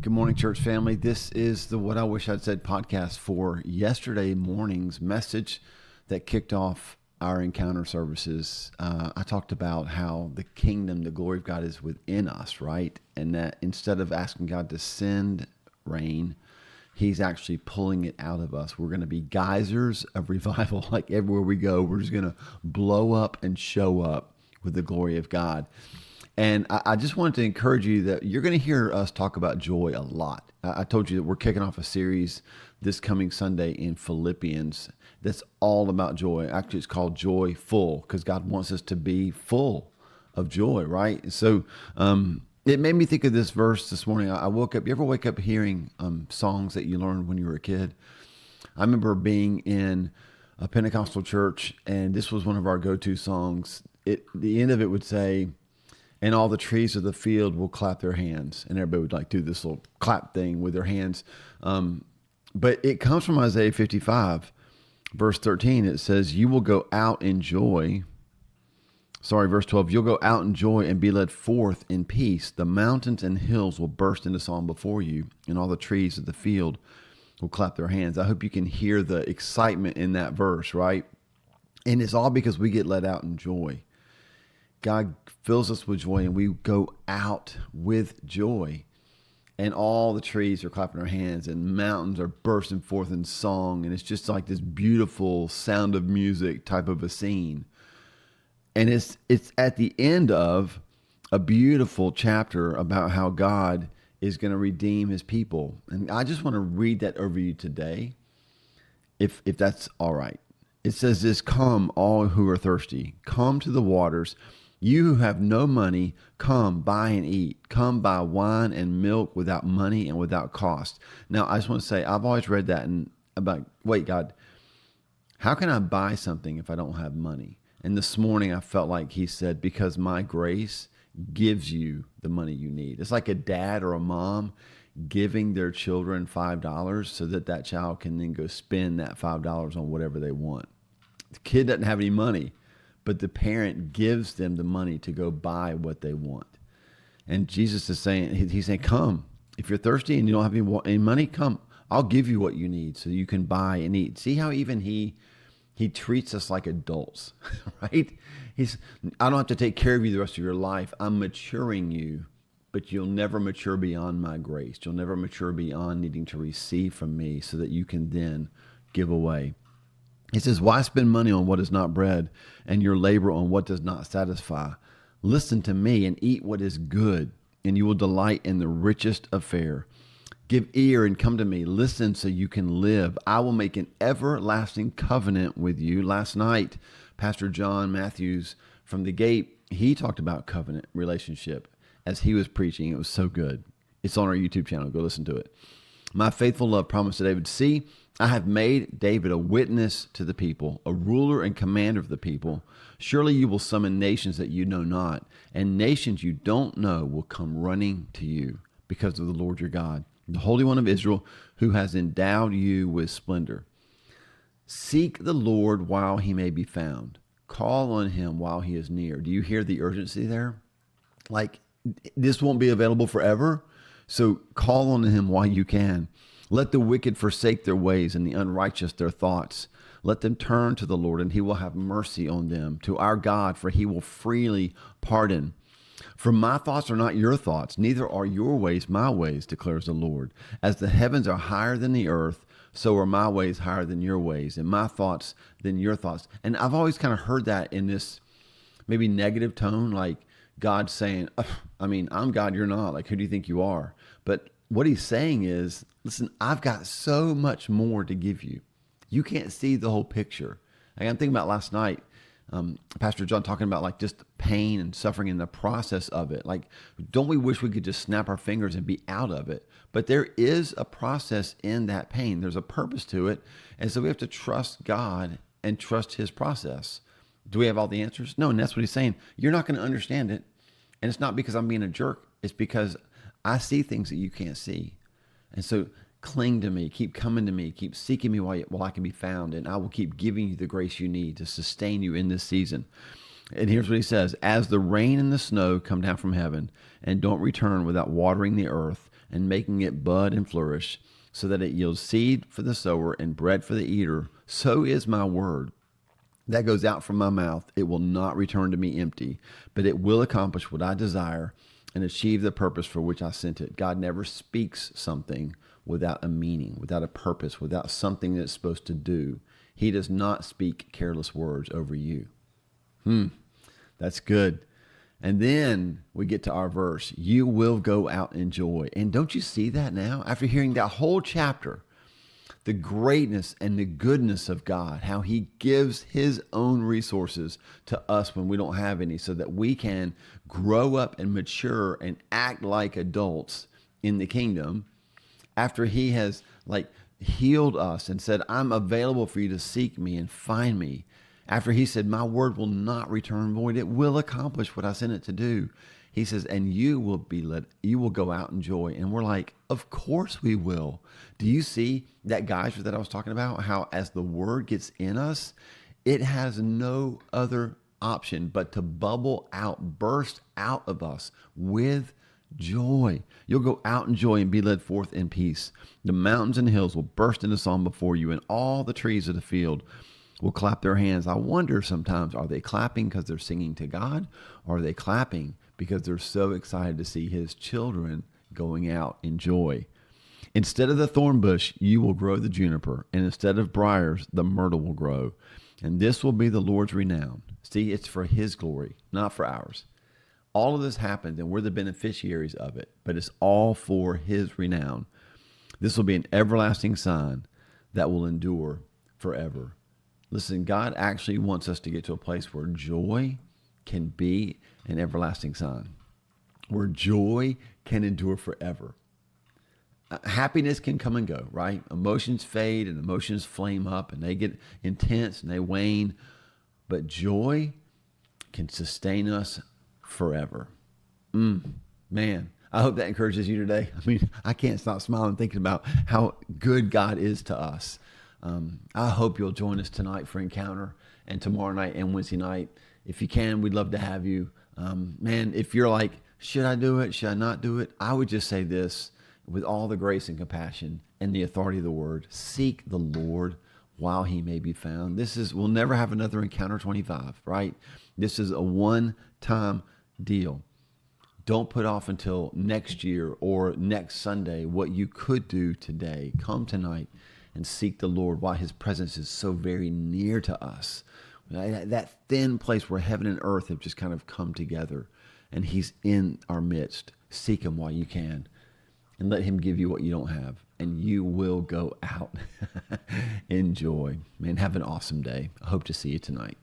Good morning, church family. This is the What I Wish I'd Said podcast for yesterday morning's message that kicked off our encounter services. I talked about how the kingdom, the glory of God is within us, right? And that instead of asking God to send rain, He's actually pulling it out of us. We're going to be geysers of revival. Like everywhere we go, we're just going to blow up and show up with the glory of God. And I just wanted to encourage you that you're going to hear us talk about joy a lot. I told you that we're kicking off a series this coming Sunday in Philippians that's all about joy. Actually, it's called Joy Full because God wants us to be full of joy, right? So it made me think of this verse this morning. I woke up. You ever wake up hearing songs that you learned when you were a kid? I remember being in a Pentecostal church, and this was one of our go-to songs. The end of it would say, "And all the trees of the field will clap their hands." And everybody would like do this little clap thing with their hands. But it comes from Isaiah 55, verse 13. It says, "You will go out in joy." Sorry, verse 12. "You'll go out in joy and be led forth in peace. The mountains and hills will burst into song before you, and all the trees of the field will clap their hands." I hope you can hear the excitement in that verse, right? And it's all because we get led out in joy. God fills us with joy, and we go out with joy. And all the trees are clapping their hands, and mountains are bursting forth in song. And it's just like this beautiful Sound of Music type of a scene. And it's at the end of a beautiful chapter about how God is going to redeem his people. And I just want to read that over you today, if that's all right. It says this: "Come, all who are thirsty, come to the waters. You who have no money, come buy and eat. Come buy wine and milk without money and without cost." Now, I just want to say, I've always read that and about, wait, God, how can I buy something if I don't have money? And this morning I felt like he said, because my grace gives you the money you need. It's like a dad or a mom giving their children $5 so that that child can then go spend that $5 on whatever they want. The kid doesn't have any money, but the parent gives them the money to go buy what they want. And Jesus is saying, he's saying, come. If you're thirsty and you don't have any money, come. I'll give you what you need so you can buy and eat. See how even he treats us like adults, right? I don't have to take care of you the rest of your life. I'm maturing you, but you'll never mature beyond my grace. You'll never mature beyond needing to receive from me so that you can then give away. He says, "Why spend money on what is not bread and your labor on what does not satisfy? Listen to me and eat what is good, and you will delight in the richest of fare. Give ear and come to me. Listen so you can live. I will make an everlasting covenant with you." Last night, Pastor John Matthews from the Gate, he talked about covenant relationship as he was preaching. It was so good. It's on our YouTube channel. Go listen to it. "My faithful love promised to David, see, I have made David a witness to the people, a ruler and commander of the people. Surely you will summon nations that you know not, and nations you don't know will come running to you because of the Lord your God, the Holy One of Israel, who has endowed you with splendor. Seek the Lord while he may be found. Call on him while he is near." Do you hear the urgency there? Like, this won't be available forever, so call on him while you can. "Let the wicked forsake their ways and the unrighteous their thoughts. Let them turn to the Lord, and he will have mercy on them, to our God, for he will freely pardon. For my thoughts are not your thoughts, neither are your ways my ways, declares the Lord. As the heavens are higher than the earth, so are my ways higher than your ways, and my thoughts than your thoughts." And I've always kind of heard that in this maybe negative tone, like God saying, I'm God, you're not. Like, who do you think you are? But what he's saying is, listen, I've got so much more to give you. You can't see the whole picture. Like, I'm thinking about last night, Pastor John talking about like just pain and suffering in the process of it. Like, don't we wish we could just snap our fingers and be out of it? But there is a process in that pain. There's a purpose to it. And so we have to trust God and trust his process. Do we have all the answers? No, and that's what he's saying. You're not going to understand it. And it's not because I'm being a jerk. It's because I see things that you can't see. And so cling to me, keep coming to me, keep seeking me while I can be found, and I will keep giving you the grace you need to sustain you in this season. And here's what he says: as the rain and the snow come down from heaven and don't return without watering the earth and making it bud and flourish, so that it yields seed for the sower and bread for the eater, so is my word that goes out from my mouth. It will not return to me empty, but it will accomplish what I desire and achieve the purpose for which I sent it. God never speaks something without a meaning, without a purpose, without something that it's supposed to do. He does not speak careless words over you. That's good. And then we get to our verse: you will go out in joy. And don't you see that now? After hearing that whole chapter, the greatness and the goodness of God, how he gives his own resources to us when we don't have any, so that we can grow up and mature and act like adults in the kingdom. After he has healed us and said, I'm available for you to seek me and find me. After he said, my word will not return void, it will accomplish what I sent it to do. He says, and you will go out in joy. And we're like, of course we will. Do you see that, guys, that I was talking about? How as the word gets in us, it has no other option but to bubble out, burst out of us with joy. You'll go out in joy and be led forth in peace. The mountains and hills will burst into song before you, and all the trees of the field will clap their hands. I wonder sometimes, are they clapping because they're singing to God? Or are they clapping because they're so excited to see his children going out in joy? Instead of the thorn bush, you will grow the juniper, and instead of briars, the myrtle will grow. And this will be the Lord's renown. See, it's for his glory, not for ours. All of this happened, and we're the beneficiaries of it, but it's all for his renown. This will be an everlasting sign that will endure forever. Listen, God actually wants us to get to a place where joy can be an everlasting sign, where joy can endure forever. Happiness can come and go, right? Emotions fade and emotions flame up and they get intense and they wane, but joy can sustain us forever. Man, I hope that encourages you today. I mean, I can't stop smiling thinking about how good God is to us. I hope you'll join us tonight for Encounter, and tomorrow night and Wednesday night. If you can, we'd love to have you. Man, if you're like, should I do it? Should I not do it? I would just say this with all the grace and compassion and the authority of the word: seek the Lord while he may be found. We'll never have another Encounter 25, right? This is a one-time deal. Don't put off until next year or next Sunday what you could do today. Come tonight and seek the Lord while his presence is so very near to us. That thin place where heaven and earth have just kind of come together, and he's in our midst. Seek him while you can, and let him give you what you don't have, and you will go out in joy. Man, have an awesome day. I hope to see you tonight.